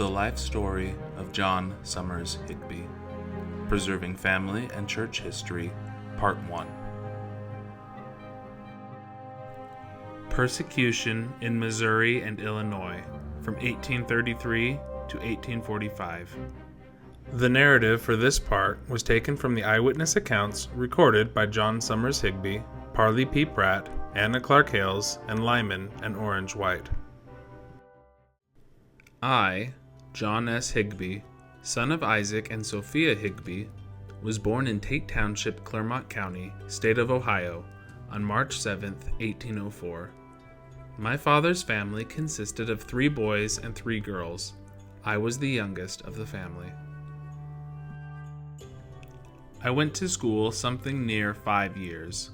The Life Story of John Summers Higbee, Preserving Family and Church History, Part 1. Persecution in Missouri and Illinois, from 1833 to 1845. The narrative for this part was taken from the eyewitness accounts recorded by John Summers Higbee, Parley P. Pratt, Anna Clark Hales, and Lyman and Orange White. I, John S. Higbee, son of Isaac and Sophia Higbee, was born in Tate Township, Clermont County, state of Ohio, on March 7, 1804. My father's family consisted of 3 boys and 3 girls. I was the youngest of the family. I went to school something near 5 years.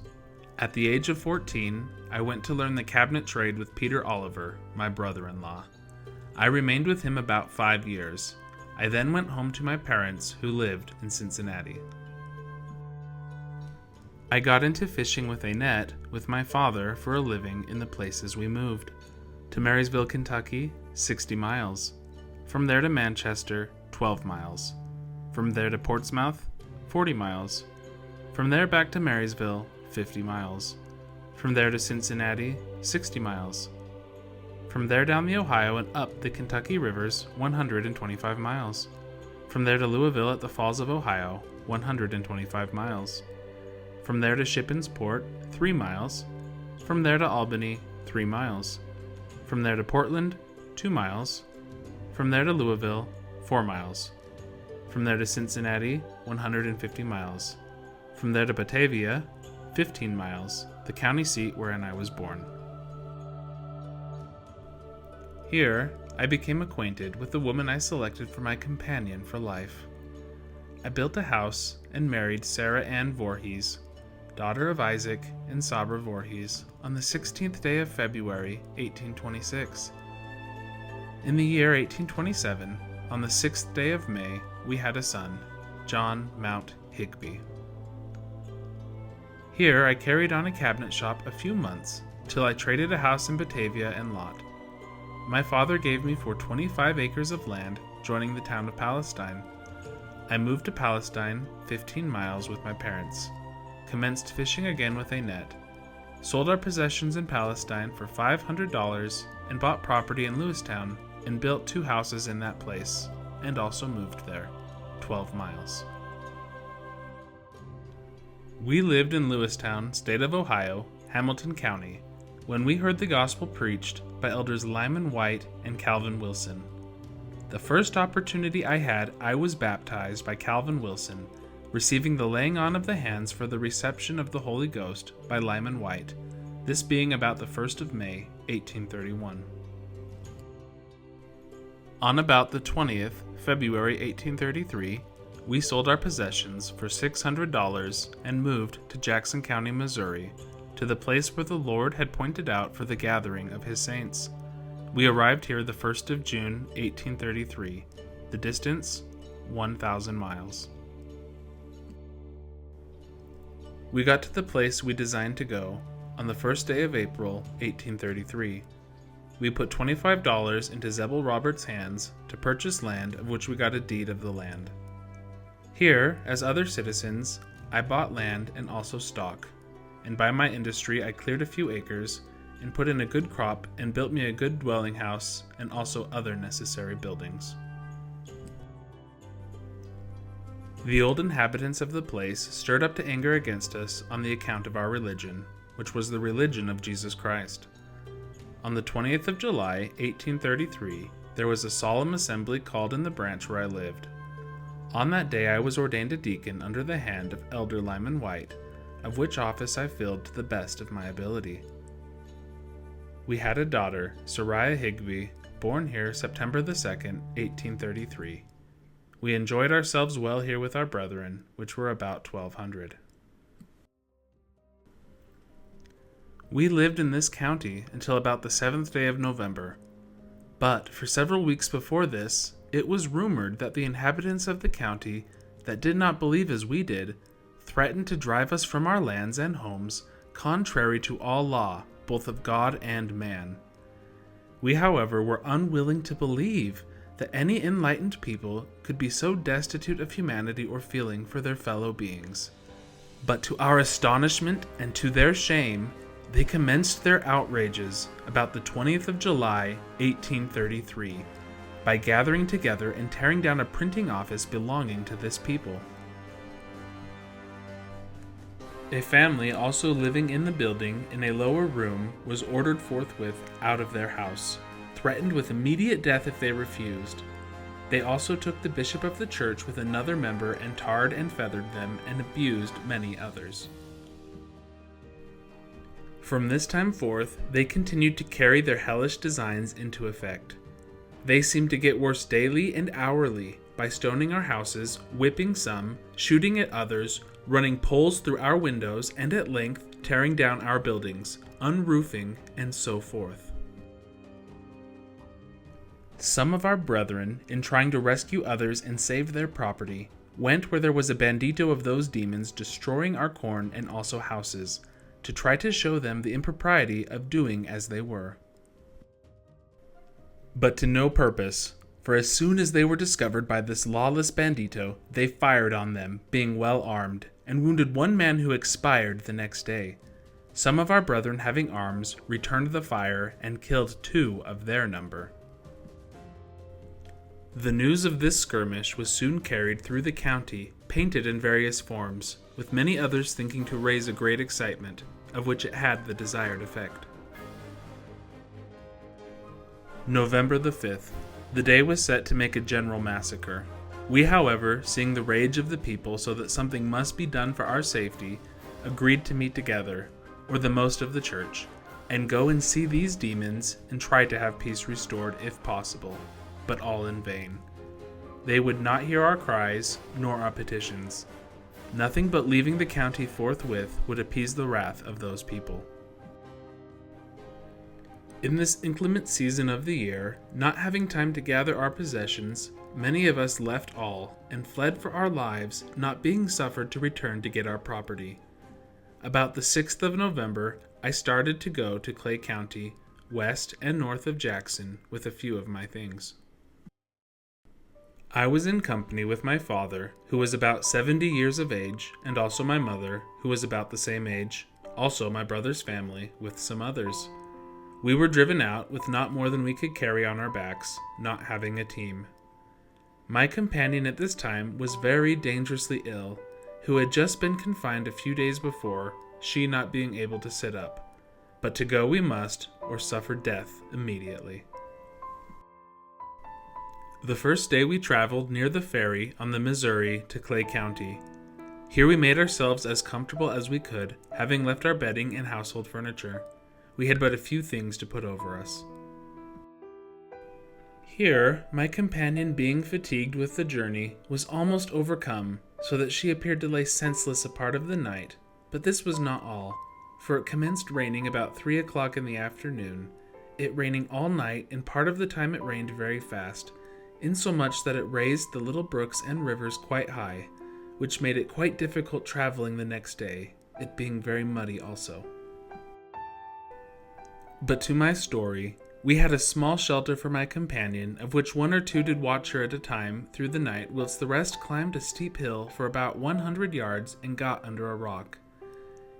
At the age of 14, I went to learn the cabinet trade with Peter Oliver, my brother-in-law. I remained with him about 5 years. I then went home to my parents, who lived in Cincinnati. I got into fishing with a net with my father for a living in the places we moved. To Marysville, Kentucky, 60 miles. From there to Manchester, 12 miles. From there to Portsmouth, 40 miles. From there back to Marysville, 50 miles. From there to Cincinnati, 60 miles. From there down the Ohio and up the Kentucky rivers, 125 miles. From there to Louisville at the Falls of Ohio, 125 miles. From there to Shippensport, 3 miles. From there to Albany, 3 miles. From there to Portland, 2 miles. From there to Louisville, 4 miles. From there to Cincinnati, 150 miles. From there to Batavia, 15 miles, the county seat wherein I was born. Here, I became acquainted with the woman I selected for my companion for life. I built a house and married Sarah Ann Voorhees, daughter of Isaac and Sabra Voorhees, on the 16th day of February, 1826. In the year 1827, on the 6th day of May, we had a son, John Mount Higbee. Here I carried on a cabinet shop a few months, till I traded a house in Batavia and lot. My father gave me for 25 acres of land joining the town of Palestine. I moved to Palestine, 15 miles, with my parents, commenced fishing again with a net, sold our possessions in Palestine for $500, and bought property in Lewistown and built 2 houses in that place, and also moved there, 12 miles. We lived in Lewistown, state of Ohio, Hamilton County, when we heard the gospel preached by elders Lyman White and Calvin Wilson. The first opportunity I had, I was baptized by Calvin Wilson, receiving the laying on of the hands for the reception of the Holy Ghost by Lyman White, this being about the 1st of May, 1831. On about the 20th February 1833, we sold our possessions for $600 and moved to Jackson County, Missouri, to the place where the Lord had pointed out for the gathering of his saints. We arrived here the 1st of June, 1833. The distance, 1,000 miles. We got to the place we designed to go on the 1st day of April, 1833. We put $25 into Zebel Roberts' hands to purchase land of which we got a deed of the land. Here, as other citizens, I bought land and also stock, and by my industry I cleared a few acres and put in a good crop and built me a good dwelling house and also other necessary buildings. The old inhabitants of the place stirred up to anger against us on the account of our religion, which was the religion of Jesus Christ. On the 20th of July, 1833, there was a solemn assembly called in the branch where I lived. On that day I was ordained a deacon under the hand of Elder Lyman White, of which office I filled to the best of my ability. We had a daughter, Sariah Higbee, born here September the 2nd, 1833. We enjoyed ourselves well here with our brethren, which were about 1,200. We lived in this county until about the 7th day of November, but for several weeks before this, it was rumored that the inhabitants of the county that did not believe as we did threatened to drive us from our lands and homes, contrary to all law, both of God and man. We, however, were unwilling to believe that any enlightened people could be so destitute of humanity or feeling for their fellow beings. But to our astonishment and to their shame, they commenced their outrages about the 20th of July, 1833, by gathering together and tearing down a printing office belonging to this people. A family also living in the building in a lower room was ordered forthwith out of their house, threatened with immediate death if they refused. They also took the bishop of the church with another member and tarred and feathered them and abused many others. From this time forth, they continued to carry their hellish designs into effect. They seemed to get worse daily and hourly by stoning our houses, whipping some, shooting at others, running poles through our windows, and at length tearing down our buildings, unroofing, and so forth. Some of our brethren, in trying to rescue others and save their property, went where there was a bandito of those demons destroying our corn and also houses, to try to show them the impropriety of doing as they were. But to no purpose, for as soon as they were discovered by this lawless bandito, they fired on them, being well armed, and wounded one man who expired the next day. Some of our brethren having arms returned the fire and killed 2 of their number. The news of this skirmish was soon carried through the county, painted in various forms, with many others thinking to raise a great excitement, of which it had the desired effect. November the 5th. The day was set to make a general massacre. We, however, seeing the rage of the people so that something must be done for our safety, agreed to meet together, or the most of the church, and go and see these demons and try to have peace restored if possible, but all in vain. They would not hear our cries, nor our petitions. Nothing but leaving the county forthwith would appease the wrath of those people. In this inclement season of the year, not having time to gather our possessions, many of us left all and fled for our lives, not being suffered to return to get our property. About the 6th of November, I started to go to Clay County, west and north of Jackson, with a few of my things. I was in company with my father, who was about 70 years of age, and also my mother, who was about the same age, also my brother's family, with some others. We were driven out with not more than we could carry on our backs, not having a team. My companion at this time was very dangerously ill, who had just been confined a few days before, she not being able to sit up. But to go we must, or suffer death immediately. The first day we traveled near the ferry on the Missouri to Clay County. Here we made ourselves as comfortable as we could, having left our bedding and household furniture. We had but a few things to put over us. Here, my companion, being fatigued with the journey, was almost overcome, so that she appeared to lay senseless a part of the night. But this was not all, for it commenced raining about 3 o'clock in the afternoon, it raining all night, and part of the time it rained very fast, insomuch that it raised the little brooks and rivers quite high, which made it quite difficult traveling the next day, it being very muddy also. But to my story, we had a small shelter for my companion, of which 1 or 2 did watch her at a time through the night, whilst the rest climbed a steep hill for about 100 yards and got under a rock.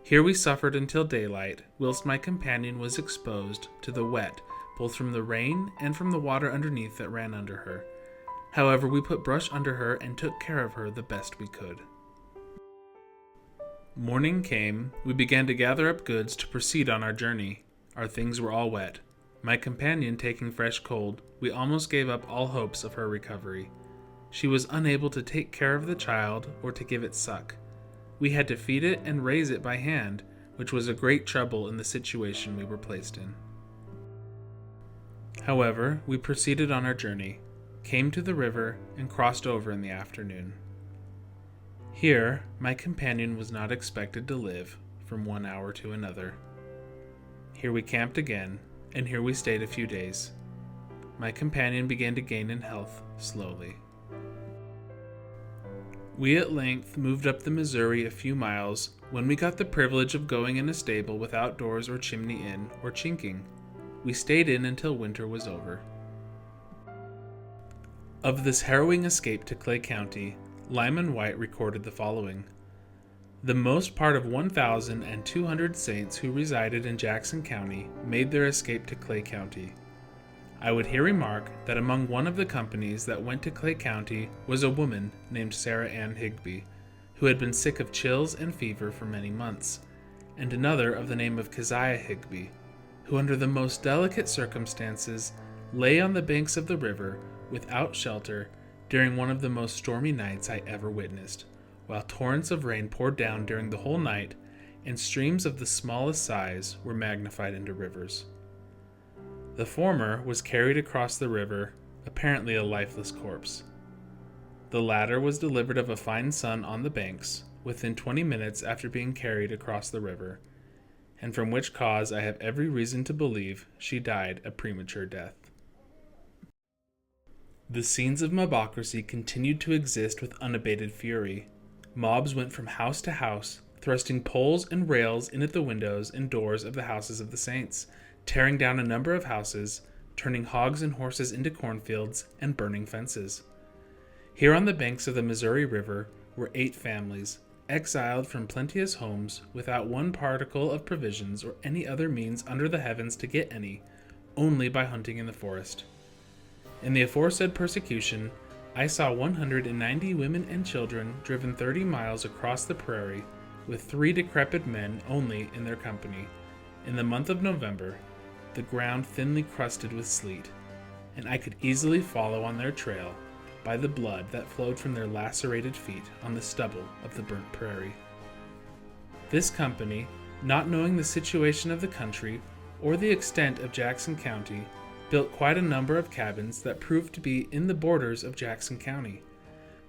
Here we suffered until daylight, whilst my companion was exposed to the wet, both from the rain and from the water underneath that ran under her. However, we put brush under her and took care of her the best we could. Morning came, we began to gather up goods to proceed on our journey. Our things were all wet. My companion taking fresh cold, we almost gave up all hopes of her recovery. She was unable to take care of the child or to give it suck. We had to feed it and raise it by hand, which was a great trouble in the situation we were placed in. However, we proceeded on our journey, came to the river, and crossed over in the afternoon. Here, my companion was not expected to live from 1 hour to another. Here we camped again, and here we stayed a few days. My companion began to gain in health slowly. We at length moved up the Missouri a few miles, when we got the privilege of going in a stable without doors or chimney in, or chinking. We stayed in until winter was over. Of this harrowing escape to Clay County, Lyman Wight recorded the following. The most part of 1,200 saints who resided in Jackson County made their escape to Clay County. I would here remark that among one of the companies that went to Clay County was a woman named Sarah Ann Higby, who had been sick of chills and fever for many months, and another of the name of Keziah Higby, who under the most delicate circumstances lay on the banks of the river without shelter during one of the most stormy nights I ever witnessed, while torrents of rain poured down during the whole night, and streams of the smallest size were magnified into rivers. The former was carried across the river, apparently a lifeless corpse. The latter was delivered of a fine sun on the banks, within 20 minutes after being carried across the river, and from which cause I have every reason to believe she died a premature death. The scenes of mobocracy continued to exist with unabated fury. Mobs went from house to house, thrusting poles and rails in at the windows and doors of the houses of the saints, tearing down a number of houses, turning hogs and horses into cornfields, and burning fences. Here on the banks of the Missouri River were 8 families, exiled from plenteous homes, without one particle of provisions or any other means under the heavens to get any, only by hunting in the forest. In the aforesaid persecution, I saw 190 women and children driven 30 miles across the prairie, with 3 decrepit men only in their company, in the month of November, the ground thinly crusted with sleet, and I could easily follow on their trail by the blood that flowed from their lacerated feet on the stubble of the burnt prairie. This company, not knowing the situation of the country or the extent of Jackson County, built quite a number of cabins that proved to be in the borders of Jackson County.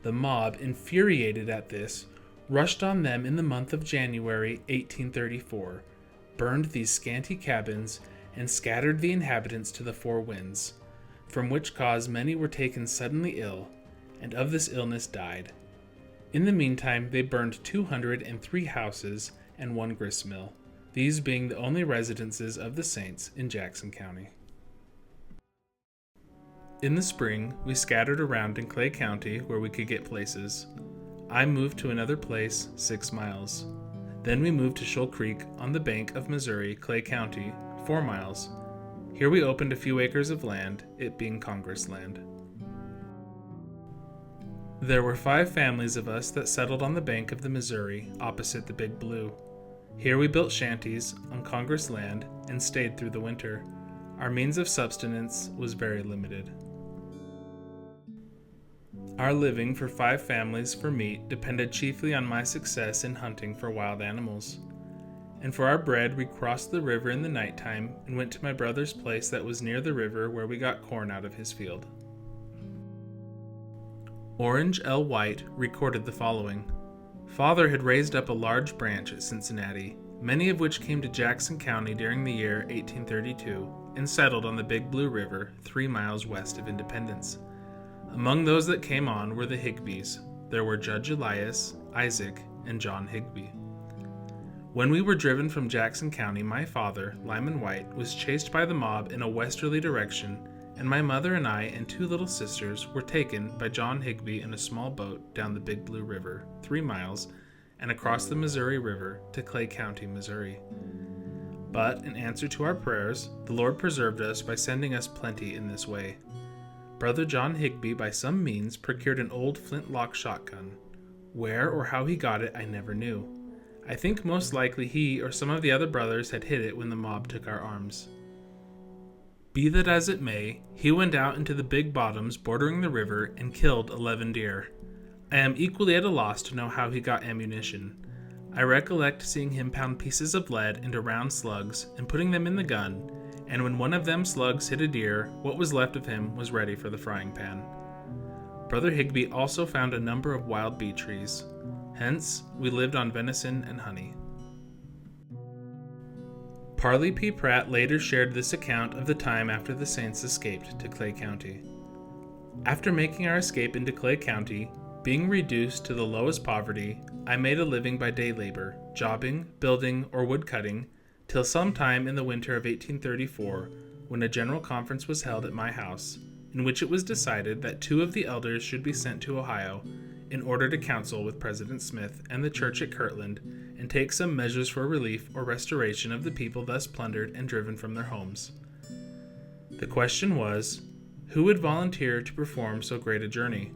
The mob, infuriated at this, rushed on them in the month of January 1834, burned these scanty cabins, and scattered the inhabitants to the 4 winds, from which cause many were taken suddenly ill, and of this illness died. In the meantime they burned 203 houses and 1 gristmill, these being the only residences of the saints in Jackson County. In the spring, we scattered around in Clay County where we could get places. I moved to another place 6 miles. Then we moved to Shoal Creek on the bank of Missouri, Clay County, 4 miles. Here we opened a few acres of land, it being Congress land. There were 5 families of us that settled on the bank of the Missouri, opposite the Big Blue. Here we built shanties on Congress land and stayed through the winter. Our means of subsistence was very limited. Our living for 5 families for meat depended chiefly on my success in hunting for wild animals. And for our bread we crossed the river in the nighttime and went to my brother's place that was near the river where we got corn out of his field. Orange L. White recorded the following. Father had raised up a large branch at Cincinnati, many of which came to Jackson County during the year 1832 and settled on the Big Blue River 3 miles west of Independence. Among those that came on were the Higbys. There were Judge Elias, Isaac, and John Higby. When we were driven from Jackson County, my father, Lyman Wight, was chased by the mob in a westerly direction, and my mother and I and 2 little sisters were taken by John Higby in a small boat down the Big Blue River, 3 miles, and across the Missouri River to Clay County, Missouri. But, in answer to our prayers, the Lord preserved us by sending us plenty in this way. Brother John Higby, by some means, procured an old flintlock shotgun. Where or how he got it, I never knew. I think most likely he or some of the other brothers had hid it when the mob took our arms. Be that as it may, he went out into the big bottoms bordering the river and killed 11 deer. I am equally at a loss to know how he got ammunition. I recollect seeing him pound pieces of lead into round slugs and putting them in the gun, and when one of them slugs hit a deer, what was left of him was ready for the frying pan. Brother Higby also found a number of wild bee trees. Hence, we lived on venison and honey. Parley P. Pratt later shared this account of the time after the saints escaped to Clay County. After making our escape into Clay County, being reduced to the lowest poverty, I made a living by day labor, jobbing, building, or woodcutting, till some time in the winter of 1834, when a general conference was held at my house, in which it was decided that 2 of the elders should be sent to Ohio in order to counsel with President Smith and the church at Kirtland and take some measures for relief or restoration of the people thus plundered and driven from their homes. The question was, who would volunteer to perform so great a journey?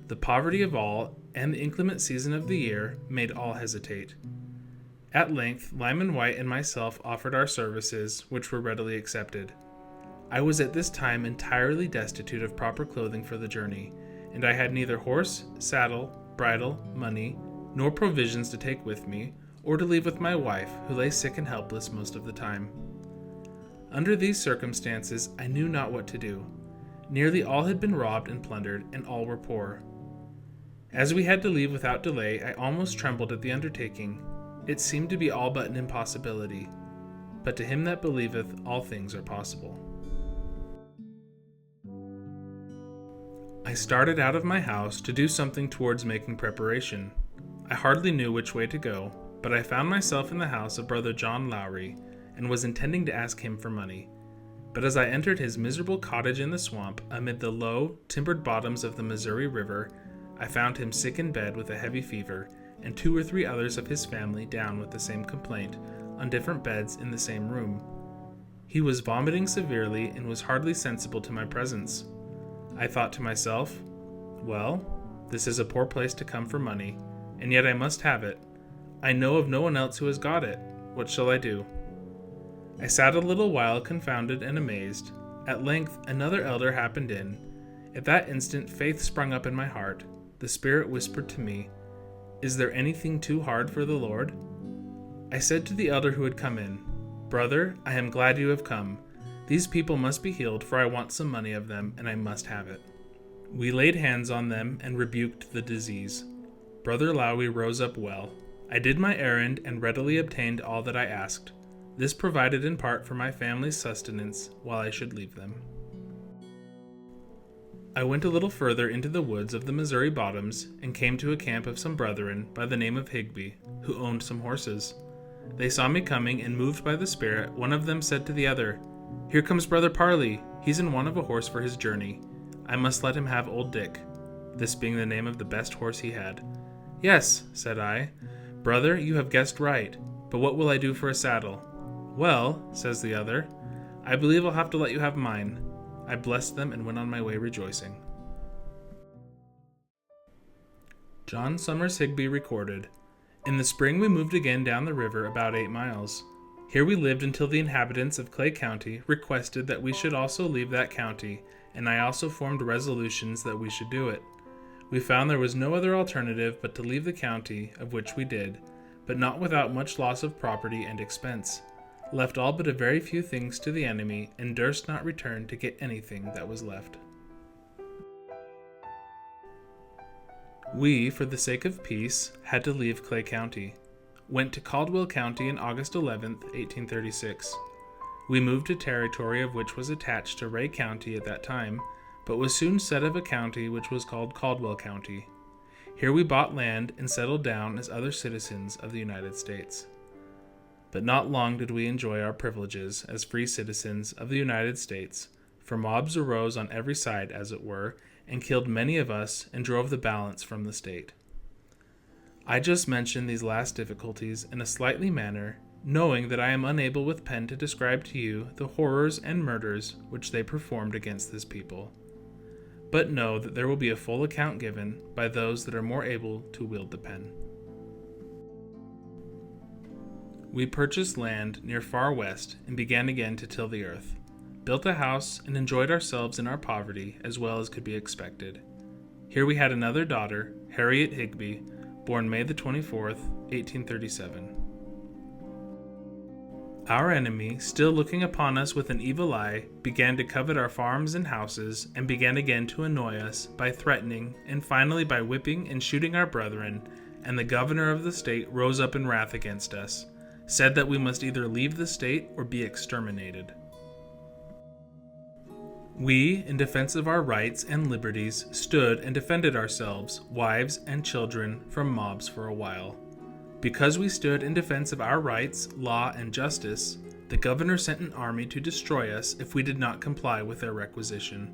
The poverty of all and the inclement season of the year made all hesitate. At length, Lyman White and myself offered our services, which were readily accepted. I was at this time entirely destitute of proper clothing for the journey, and I had neither horse, saddle, bridle, money, nor provisions to take with me, or to leave with my wife, who lay sick and helpless most of the time. Under these circumstances, I knew not what to do. Nearly all had been robbed and plundered, and all were poor. As we had to leave without delay, I almost trembled at the undertaking. It seemed to be all but an impossibility. But to him that believeth, all things are possible. I started out of my house to do something towards making preparation. I hardly knew which way to go, but I found myself in the house of Brother John Lowry, and was intending to ask him for money. But as I entered his miserable cottage in the swamp, amid the low, timbered bottoms of the Missouri River, I found him sick in bed with a heavy fever, and 2 or 3 others of his family down with the same complaint, on different beds in the same room. He was vomiting severely and was hardly sensible to my presence. I thought to myself, well, this is a poor place to come for money, and yet I must have it. I know of no one else who has got it. What shall I do? I sat a little while confounded and amazed. At length another elder happened in. At that instant faith sprung up in my heart. The Spirit whispered to me, "Is there anything too hard for the Lord?" I said to the elder who had come in, "Brother, I am glad you have come. These people must be healed, for I want some money of them, and I must have it." We laid hands on them and rebuked the disease. Brother Lowry rose up well. I did my errand and readily obtained all that I asked. This provided in part for my family's sustenance while I should leave them. I went a little further into the woods of the Missouri bottoms and came to a camp of some brethren by the name of Higby, who owned some horses. They saw me coming, and moved by the Spirit, one of them said to the other, "Here comes Brother Parley. He's in want of a horse for his journey. I must let him have Old Dick," this being the name of the best horse he had. "Yes," said I, "brother, you have guessed right, but what will I do for a saddle?" "Well," says the other, "I believe I'll have to let you have mine." I blessed them and went on my way rejoicing. John Summers Higby recorded, "In the spring we moved again down the river about 8 miles. Here we lived until the inhabitants of Clay County requested that we should also leave that county, and I also formed resolutions that we should do it. We found there was no other alternative but to leave the county, of which we did, but not without much loss of property and expense. Left all but a very few things to the enemy, and durst not return to get anything that was left." We, for the sake of peace, had to leave Clay County. Went to Caldwell County on August 11th, 1836. We moved to territory of which was attached to Ray County at that time, but was soon said of a county which was called Caldwell County. Here we bought land and settled down as other citizens of the United States. But not long did we enjoy our privileges as free citizens of the United States, for mobs arose on every side, as it were, and killed many of us and drove the balance from the state. I just mention these last difficulties in a slightly manner, knowing that I am unable with pen to describe to you the horrors and murders which they performed against this people. But know that there will be a full account given by those that are more able to wield the pen. We purchased land near Far West and began again to till the earth, built a house, and enjoyed ourselves in our poverty as well as could be expected. Here we had another daughter, Harriet Higby, born May the 24th, 1837. Our enemy, still looking upon us with an evil eye, began to covet our farms and houses, and began again to annoy us by threatening, and finally by whipping and shooting our brethren, and the governor of the state rose up in wrath against us, said that we must either leave the state or be exterminated. We, in defense of our rights and liberties, stood and defended ourselves, wives and children, from mobs for a while. Because we stood in defense of our rights, law, and justice, the governor sent an army to destroy us if we did not comply with their requisition.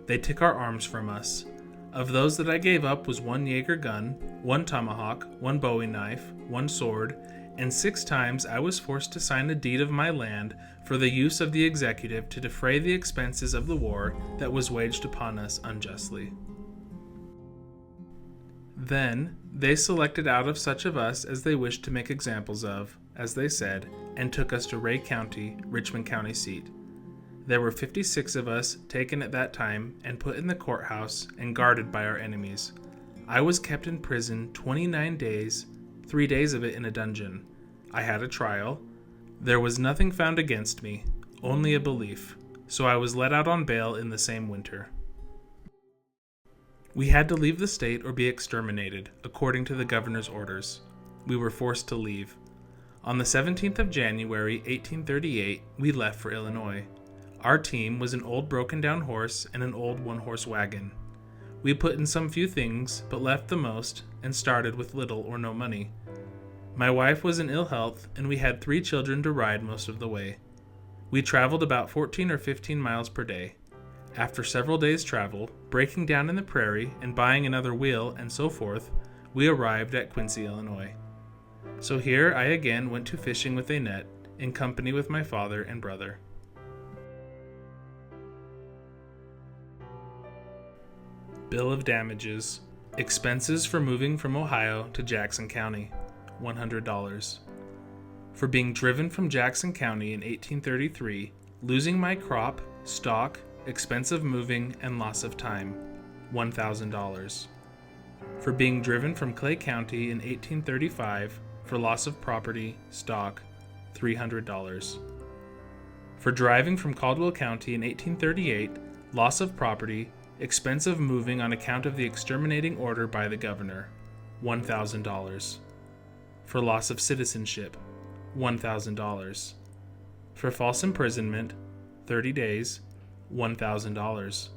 They took our arms from us. Of those that I gave up was 1 Jaeger gun, 1 tomahawk, 1 Bowie knife, 1 sword, and 6 times I was forced to sign a deed of my land for the use of the executive to defray the expenses of the war that was waged upon us unjustly. Then they selected out of such of us as they wished to make examples of, as they said, and took us to Ray County, Richmond County seat. There were 56 of us taken at that time and put in the courthouse and guarded by our enemies. I was kept in prison 29 days, 3 days of it in a dungeon. I had a trial. There was nothing found against me, only a belief, so I was let out on bail in the same winter. We had to leave the state or be exterminated, according to the governor's orders. We were forced to leave. On the 17th of January, 1838, we left for Illinois. Our team was an old broken-down horse and an old one-horse wagon. We put in some few things, but left the most, and started with little or no money. My wife was in ill health, and we had 3 children to ride most of the way. We traveled about 14 or 15 miles per day. After several days' travel, breaking down in the prairie and buying another wheel and so forth, we arrived at Quincy, Illinois. So here I again went to fishing with a net, in company with my father and brother. Bill of damages. Expenses for moving from Ohio to Jackson County, $100. For being driven from Jackson County in 1833, losing my crop, stock, expense of moving, and loss of time, $1,000. For being driven from Clay County in 1835, for loss of property, stock, $300. For driving from Caldwell County in 1838, loss of property, expense of moving on account of the exterminating order by the governor, $1,000. For loss of citizenship, $1,000. For false imprisonment, 30 days, $1,000.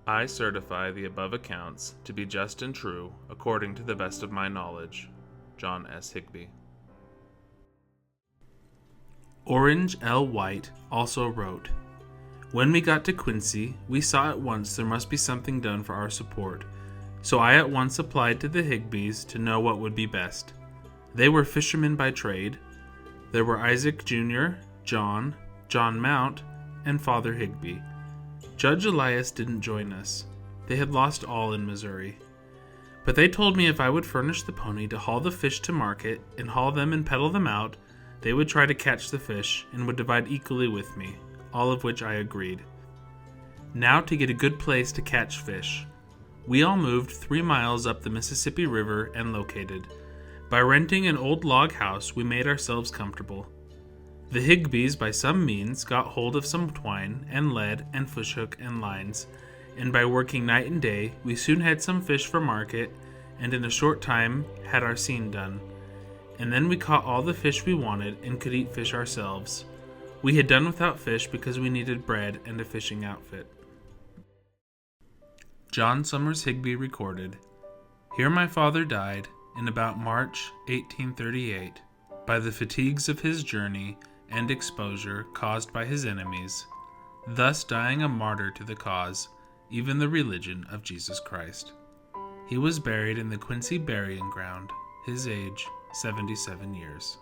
I certify the above accounts to be just and true according to the best of my knowledge. John S. Higbee. Orange L. White also wrote, "When we got to Quincy, we saw at once there must be something done for our support, so I at once applied to the Higbees to know what would be best. They were fishermen by trade. There were Isaac Jr., John Mount, and Father Higbee. Judge Elias didn't join us. They had lost all in Missouri. But they told me if I would furnish the pony to haul the fish to market and haul them and peddle them out, they would try to catch the fish and would divide equally with me, all of which I agreed. Now to get a good place to catch fish. We all moved 3 miles up the Mississippi River and located. By renting an old log house, we made ourselves comfortable. The Higbees, by some means, got hold of some twine and lead and fishhook and lines, and by working night and day, we soon had some fish for market, and in a short time had our seine done. And then we caught all the fish we wanted and could eat fish ourselves. We had done without fish because we needed bread and a fishing outfit." John Summers Higbee recorded, "Here my father died in about March 1838 by the fatigues of his journey and exposure caused by his enemies, thus dying a martyr to the cause, even the religion of Jesus Christ. He was buried in the Quincy burying ground, his age 77 years.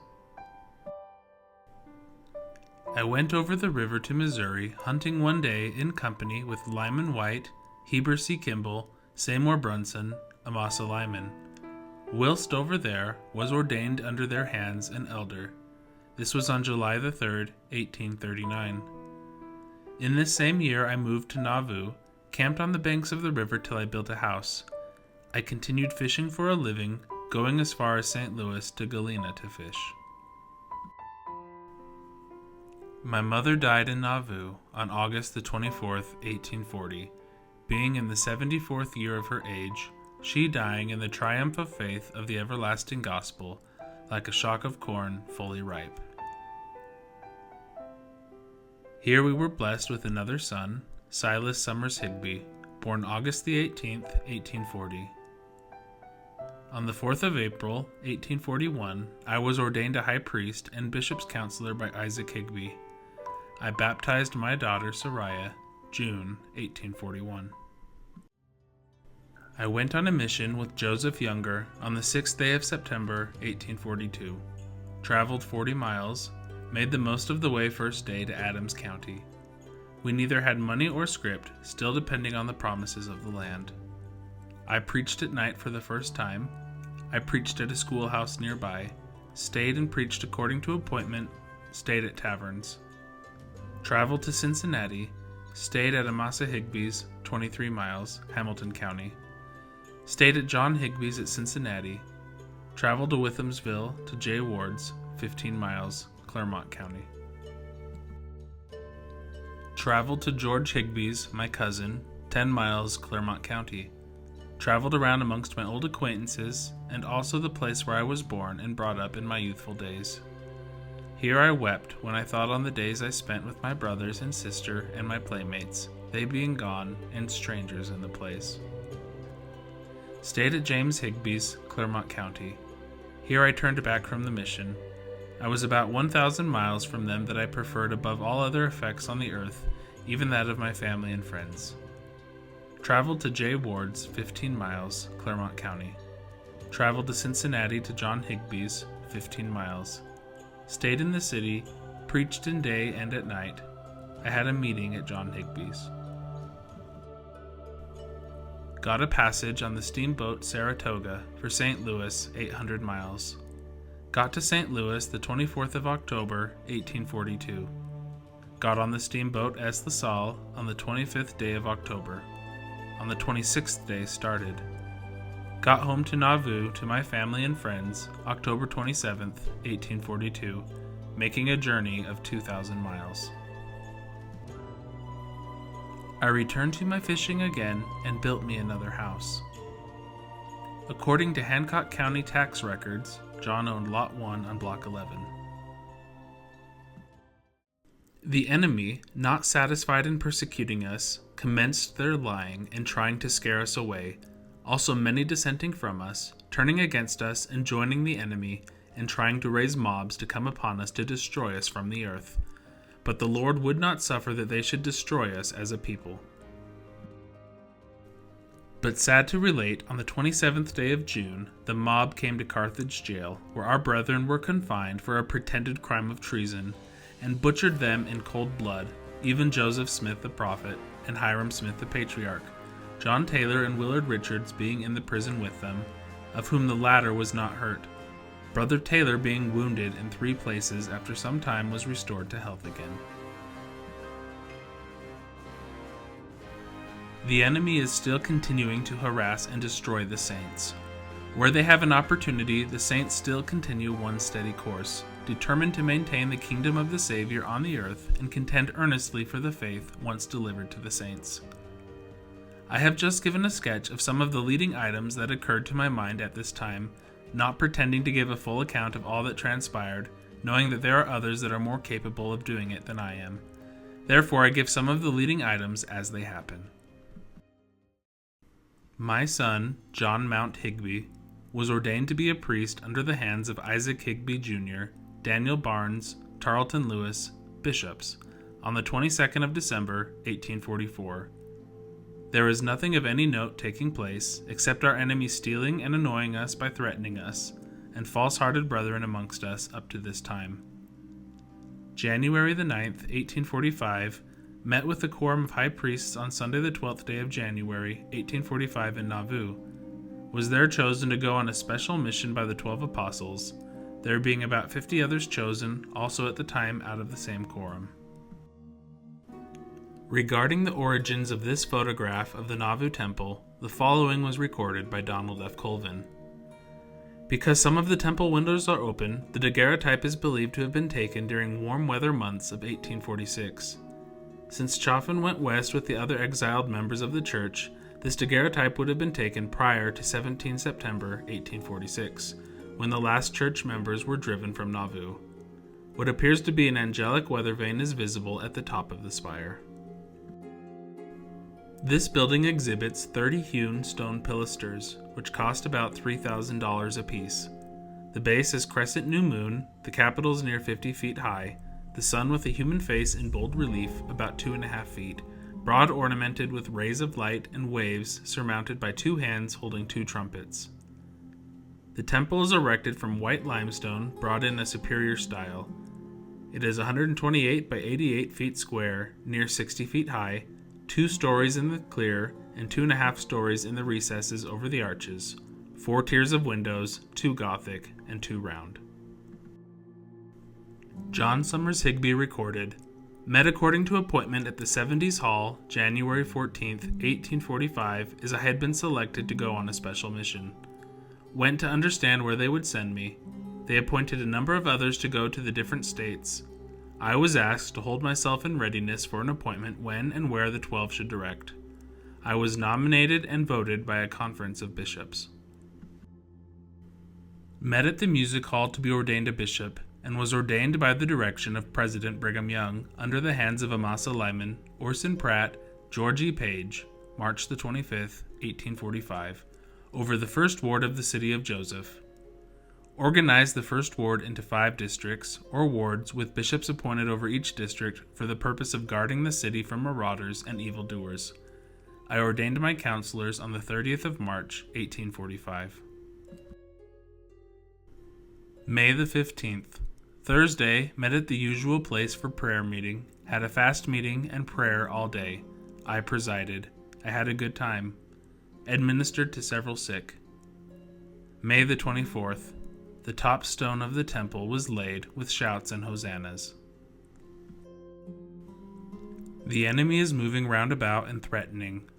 I went over the river to Missouri hunting one day in company with Lyman White, Heber C. Kimball, Seymour Brunson, Amasa Lyman. Whilst over there, was ordained under their hands an elder. This was on July the 3rd, 1839. In this same year I moved to Nauvoo, camped on the banks of the river till I built a house. I continued fishing for a living, going as far as St. Louis to Galena to fish. My mother died in Nauvoo on August the 24th, 1840, being in the 74th year of her age, she dying in the triumph of faith of the everlasting gospel, like a shock of corn fully ripe. Here we were blessed with another son, Silas Summers Higbee, born August the 18th, 1840. On the 4th of April, 1841, I was ordained a high priest and bishop's counselor by Isaac Higbee. I baptized my daughter, Sariah, June 1841. I went on a mission with Joseph Younger on the 6th day of September 1842. Traveled 40 miles, made the most of the way first day to Adams County. We neither had money or script, still depending on the promises of the land. I preached at night for the first time. I preached at a schoolhouse nearby, stayed and preached according to appointment, stayed at taverns. Traveled to Cincinnati, stayed at Amasa Higbee's, 23 miles, Hamilton County. Stayed at John Higbee's at Cincinnati. Traveled to Withamsville to J. Ward's, 15 miles, Clermont County. Traveled to George Higbee's, my cousin, 10 miles, Clermont County. Traveled around amongst my old acquaintances, and also the place where I was born and brought up in my youthful days. Here I wept when I thought on the days I spent with my brothers and sister and my playmates, they being gone and strangers in the place. Stayed at James Higbee's, Clermont County. Here I turned back from the mission. I was about 1,000 miles from them that I preferred above all other effects on the earth, even that of my family and friends. Traveled to J. Ward's, 15 miles, Clermont County. Traveled to Cincinnati to John Higbee's, 15 miles. Stayed in the city, preached in day and at night. I had a meeting at John Higbee's. Got a passage on the steamboat Saratoga for St. Louis, 800 miles. Got to St. Louis the 24th of October, 1842. Got on the steamboat S. La Salle on the 25th day of October. On the 26th day started. Got home to Nauvoo to my family and friends, October 27th, 1842, making a journey of 2,000 miles. I returned to my fishing again and built me another house. According to Hancock County tax records, John owned Lot 1 on Block 11. The enemy, not satisfied in persecuting us, commenced their lying and trying to scare us away, also many dissenting from us, turning against us and joining the enemy, and trying to raise mobs to come upon us to destroy us from the earth. But the Lord would not suffer that they should destroy us as a people. But sad to relate, on the 27th day of June, the mob came to Carthage jail, where our brethren were confined for a pretended crime of treason, and butchered them in cold blood, even Joseph Smith the prophet, and Hiram Smith the patriarch, John Taylor and Willard Richards being in the prison with them, of whom the latter was not hurt, Brother Taylor being wounded in 3 places after some time was restored to health again. The enemy is still continuing to harass and destroy the saints. Where they have an opportunity, the saints still continue one steady course, determined to maintain the kingdom of the Savior on the earth and contend earnestly for the faith once delivered to the saints. I have just given a sketch of some of the leading items that occurred to my mind at this time, not pretending to give a full account of all that transpired, knowing that there are others that are more capable of doing it than I am. Therefore, I give some of the leading items as they happen. My son, John Mount Higbee, was ordained to be a priest under the hands of Isaac Higbee Jr., Daniel Barnes, Tarleton Lewis, bishops, on the 22nd of December, 1844. There is nothing of any note taking place, except our enemy stealing and annoying us by threatening us, and false-hearted brethren amongst us up to this time. January the 9th, 1845, met with the quorum of high priests on Sunday the 12th day of January, 1845 in Nauvoo. Was there chosen to go on a special mission by the 12 apostles, there being about 50 others chosen, also at the time out of the same quorum. Regarding the origins of this photograph of the Nauvoo Temple, the following was recorded by Donald F. Colvin. Because some of the temple windows are open, the daguerreotype is believed to have been taken during warm weather months of 1846. Since Chaffin went west with the other exiled members of the church, this daguerreotype would have been taken prior to 17 September 1846, when the last church members were driven from Nauvoo. What appears to be an angelic weather vane is visible at the top of the spire. This building exhibits 30 hewn stone pilasters, which cost about $3,000 apiece. The base is crescent new moon, the capital is near 50 feet high, the sun with a human face in bold relief about 2.5 feet, broad ornamented with rays of light and waves surmounted by 2 hands holding 2 trumpets. The temple is erected from white limestone brought in a superior style. It is 128 by 88 feet square, near 60 feet high, 2 stories in the clear and 2.5 stories in the recesses over the arches, 4 tiers of windows, 2 Gothic and 2 round. John Summers Higbee recorded, met according to appointment at the 70s Hall, January 14, 1845, as I had been selected to go on a special mission. Went to understand where they would send me. They appointed a number of others to go to the different states. I was asked to hold myself in readiness for an appointment when and where the 12 should direct. I was nominated and voted by a conference of bishops. Met at the music hall to be ordained a bishop, and was ordained by the direction of President Brigham Young under the hands of Amasa Lyman, Orson Pratt, George E. Page, March the 25th, 1845, over the First Ward of the City of Joseph. Organized the First Ward into 5 districts, or wards, with bishops appointed over each district for the purpose of guarding the city from marauders and evildoers. I ordained my counselors on the 30th of March, 1845. May the 15th. Thursday, met at the usual place for prayer meeting, had a fast meeting and prayer all day. I presided. I had a good time. Administered to several sick. May the 24th. The top stone of the temple was laid with shouts and hosannas. The enemy is moving round about and threatening.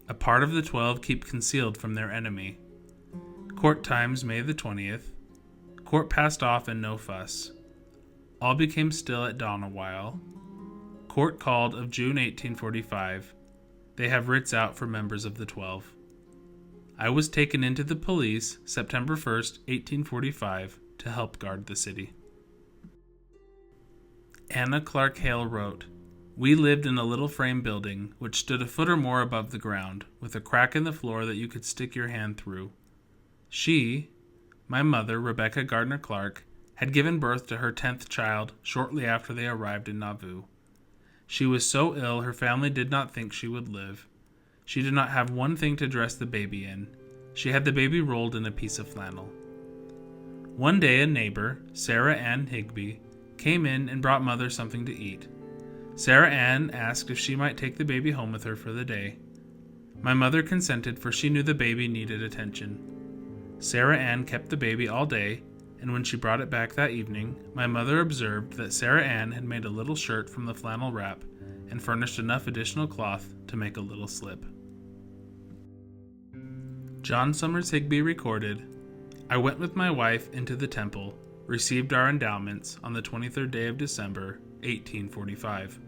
A part of the 12 keep concealed from their enemy. Court times May the 20th. Court passed off and no fuss. All became still at dawn a while. Court called of June 1845. They have writs out for members of the 12. I was taken into the police September 1st, 1845, to help guard the city. Anna Clark Hale wrote, we lived in a little frame building which stood a foot or more above the ground, with a crack in the floor that you could stick your hand through. She, my mother, Rebecca Gardner Clark, had given birth to her 10th child shortly after they arrived in Nauvoo. She was so ill her family did not think she would live. She did not have one thing to dress the baby in. She had the baby rolled in a piece of flannel. One day a neighbor, Sarah Ann Higbee, came in and brought Mother something to eat. Sarah Ann asked if she might take the baby home with her for the day. My mother consented, for she knew the baby needed attention. Sarah Ann kept the baby all day, and when she brought it back that evening, my mother observed that Sarah Ann had made a little shirt from the flannel wrap and furnished enough additional cloth to make a little slip. John Summers Higbee recorded, I went with my wife into the temple, received our endowments on the 23rd day of December, 1845.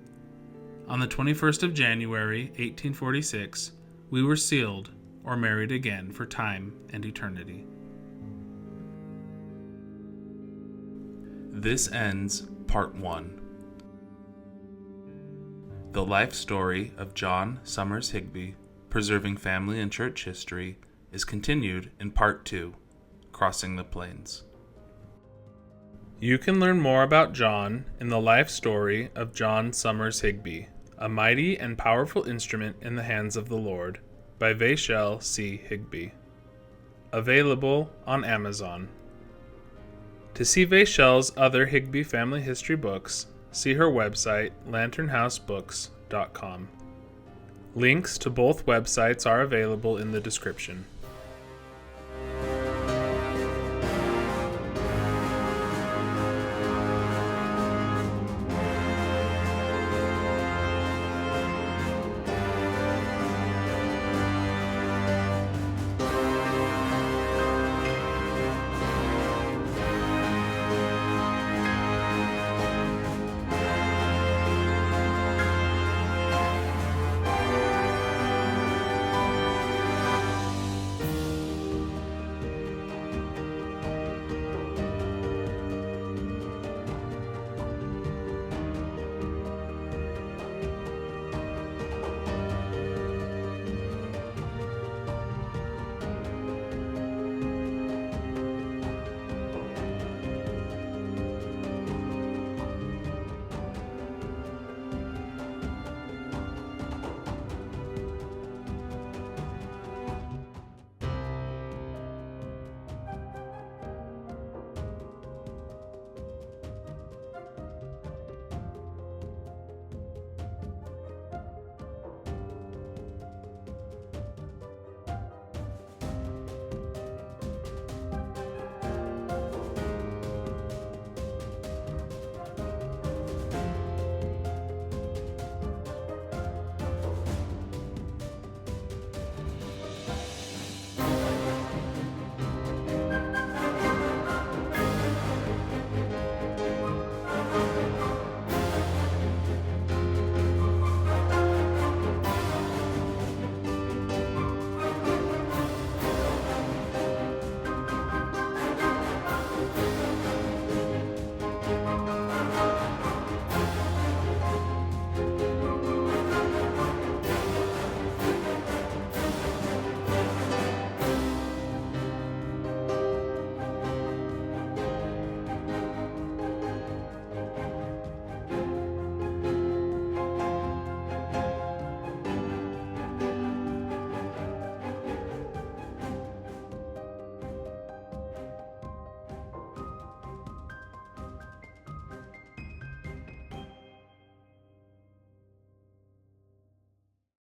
On the 21st of January, 1846, we were sealed, or married again for time and eternity. This ends Part 1. The life story of John Summers Higbee, preserving family and church history, is continued in Part 2, Crossing the Plains. You can learn more about John in the life story of John Summers Higbee, A Mighty and Powerful Instrument in the Hands of the Lord, by Vachel C. Higbee. Available on Amazon. To see Vachel's other Higbee family history books, see her website, lanternhousebooks.com. Links to both websites are available in the description.